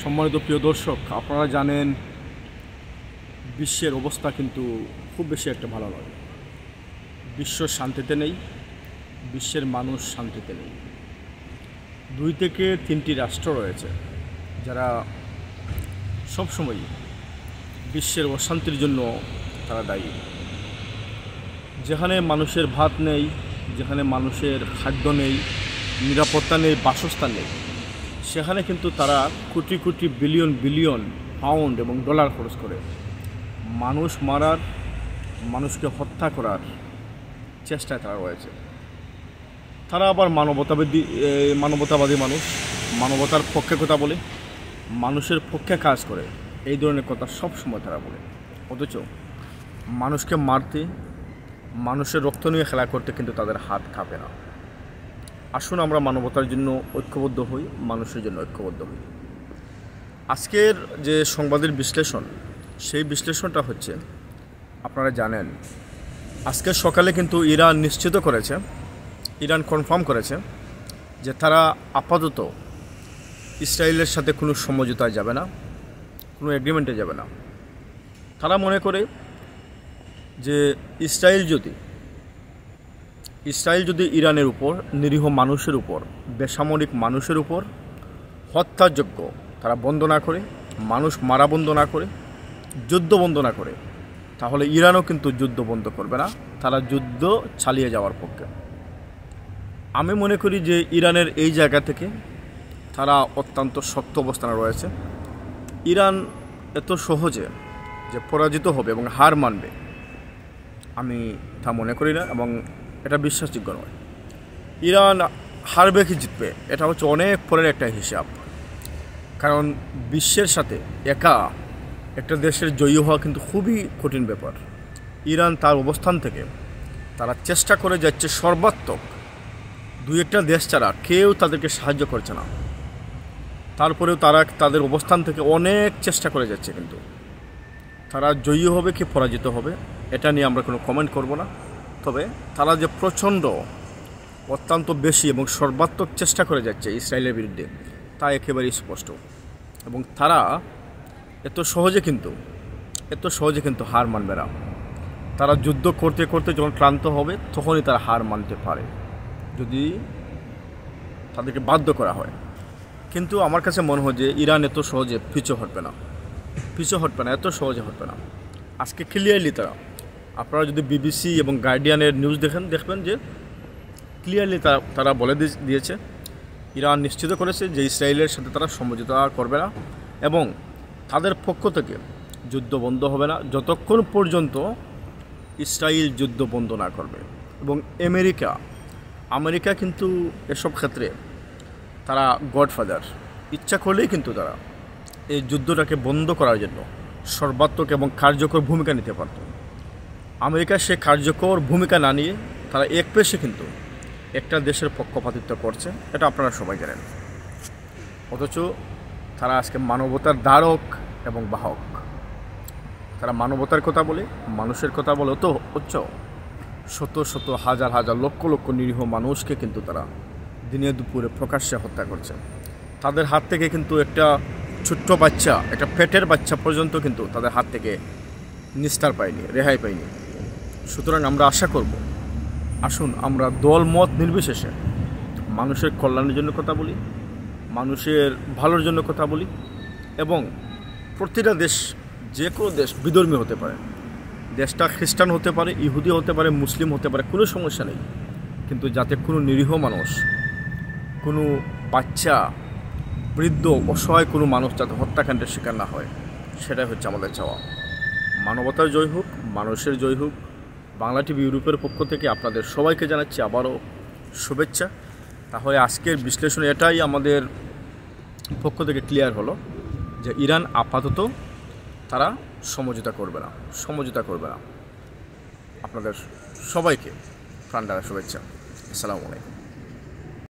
সম্মানিত প্রিয় দর্শক, আপনারা জানেন বিশ্বের অবস্থা কিন্তু খুব বেশি একটা ভালো নয়। বিশ্ব শান্তিতে নেই, বিশ্বের মানুষ শান্তিতে নেই। 2 থেকে 3টি রাষ্ট্র রয়েছে যারা সবসময় বিশ্বের অশান্তির জন্য তারা দায়ী। যেখানে মানুষের ভাত নেই, যেখানে মানুষের খাদ্য নেই, নিরাপত্তা নেই, বাসস্থান নেই, সেখানে কিন্তু তারা crore crore billion billion pound এবং ডলার খরচ করে মানুষ মারার, মানুষকে হত্যা করার চেষ্টায় তারা রয়েছে। তারা আবার মানবতাবাদী মানুষ, মানবতার পক্ষে কথা বলে, মানুষের পক্ষে কাজ করে, এই ধরনের কথা সব সময় তারা বলে। অথচ মানুষকে মারতে, মানুষের রক্ত নিয়ে খেলা করতে কিন্তু তাদের হাত কাঁপে না। আসুন আমরা মানবতার জন্য ঐক্যবদ্ধ হই, মানুষের জন্য ঐক্যবদ্ধ হই। আজকের যে সংবাদের বিশ্লেষণ, সেই বিশ্লেষণটা হচ্ছে, আপনারা জানেন আজকে সকালে কিন্তু ইরান নিশ্চিত করেছে, ইরান কনফার্ম করেছে যে তারা আপাতত ইসরায়েলের সাথে কোনো সমঝোতায় যাবে না, কোনো এগ্রিমেন্টে যাবে না। তারা মনে করে যে ইসরায়েল যদি ইরানের উপর, নিরীহ মানুষের উপর, বেসামরিক মানুষের উপর হত্যাযজ্ঞ তারা বন্ধ না করে, মানুষ মারা বন্ধ না করে, যুদ্ধ বন্ধ না করে, তাহলে ইরানও কিন্তু যুদ্ধ বন্ধ করবে না, তারা যুদ্ধ চালিয়ে যাওয়ার পক্ষে। আমি মনে করি যে ইরানের এই জায়গা থেকে তারা অত্যন্ত শক্ত অবস্থানে রয়েছে। ইরান এত সহজে যে পরাজিত হবে এবং হার মানবে, আমি তা মনে করি না, এবং এটা বিশ্বাসযোগ্য নয়। ইরান হারবে কি জিতবে, এটা হচ্ছে অনেক পরের একটা হিসাব। কারণ বিশ্বের সাথে একা একটা দেশের জয়ী হওয়া কিন্তু খুবই কঠিন ব্যাপার। ইরান তার অবস্থান থেকে তারা চেষ্টা করে যাচ্ছে সর্বাত্মক, 2-1টা দেশ ছাড়া কেউ তাদেরকে সাহায্য করছে না। তারপরেও তারা তাদের অবস্থান থেকে অনেক চেষ্টা করে যাচ্ছে, কিন্তু তারা জয়ী হবে কি পরাজিত হবে এটা নিয়ে আমরা কোনো কমেন্ট করব না। তবে তারা যে প্রচণ্ড, অত্যন্ত বেশি এবং সর্বাত্মক চেষ্টা করে যাচ্ছে ইসরায়েলের বিরুদ্ধে, তা একেবারেই স্পষ্ট। এবং তারা এত সহজে কিন্তু হার মানবে না। তারা যুদ্ধ করতে করতে যখন ক্লান্ত হবে, তখনই তারা হার মানতে পারে, যদি তাদেরকে বাধ্য করা হয়। কিন্তু আমার কাছে মনে হয় যে ইরান এত সহজে পিছু হটবে না, এত সহজে হটবে না। আজকে ক্লিয়ারলি আপনারা যদি বিবিসি এবং গার্ডিয়ানের নিউজ দেখবেন যে ক্লিয়ারলি তারা বলে দিয়েছে, ইরান নিশ্চিত করেছে যে ইসরায়েলের সাথে তারা সমঝোতা করবে না, এবং তাদের পক্ষ থেকে যুদ্ধ বন্ধ হবে না যতক্ষণ পর্যন্ত ইসরায়েল যুদ্ধ বন্ধ না করবে। এবং আমেরিকা কিন্তু এসব ক্ষেত্রে তারা গডফাদার। ইচ্ছা করলেই কিন্তু তারা এই যুদ্ধটাকে বন্ধ করার জন্য সর্বাত্মক এবং কার্যকর ভূমিকা নিতে পারত। আমেরিকা সে কার্যকর ভূমিকা না নিয়ে তারা একপেশে কিন্তু একটা দেশের পক্ষপাতিত্ব করছে, এটা আপনারা সবাই জানেন। অথচ তারা আজকে মানবতার ধারক এবং বাহক। তারা মানবতার কথা বলে, মানুষের কথা বলে, শত শত হাজার হাজার লক্ষ লক্ষ নিরীহ মানুষকে কিন্তু তারা দিনে দুপুরে প্রকাশ্যে হত্যা করছে। তাদের হাত থেকে কিন্তু একটা ছোট্ট বাচ্চা, একটা পেটের বাচ্চা পর্যন্ত কিন্তু তাদের হাত থেকে নিস্তার পায়নি, রেহাই পায়নি। সুতরাং আমরা আশা করব, আসুন আমরা দল মত নির্বিশেষে মানুষের কল্যাণের জন্য কথা বলি, মানুষের ভালোর জন্য কথা বলি, এবং প্রতিটা দেশ, যে কোনো দেশ বিধর্মী হতে পারে, দেশটা খ্রিস্টান হতে পারে, ইহুদি হতে পারে, মুসলিম হতে পারে, কোনো সমস্যা নেই, কিন্তু যাতে কোনো নিরীহ মানুষ, কোনো বাচ্চা, বৃদ্ধ, অসহায় কোনো মানুষ যাতে হত্যাকাণ্ডের শিকার না হয়, সেটাই হচ্ছে আমাদের চাওয়া। মানবতার জয় হোক, মানুষের জয় হোক। বাংলা টিভি ইউরোপের পক্ষ থেকে আপনাদের সবাইকে জানাচ্ছি আবারও শুভেচ্ছা। তাহলে আজকের বিশ্লেষণ এটাই আমাদের পক্ষ থেকে ক্লিয়ার হলো যে ইরান আপাতত তারা সমঝোতা করবে না। আপনাদের সবাইকে প্রাণঢালা শুভেচ্ছা। আসসালামু আলাইকুম।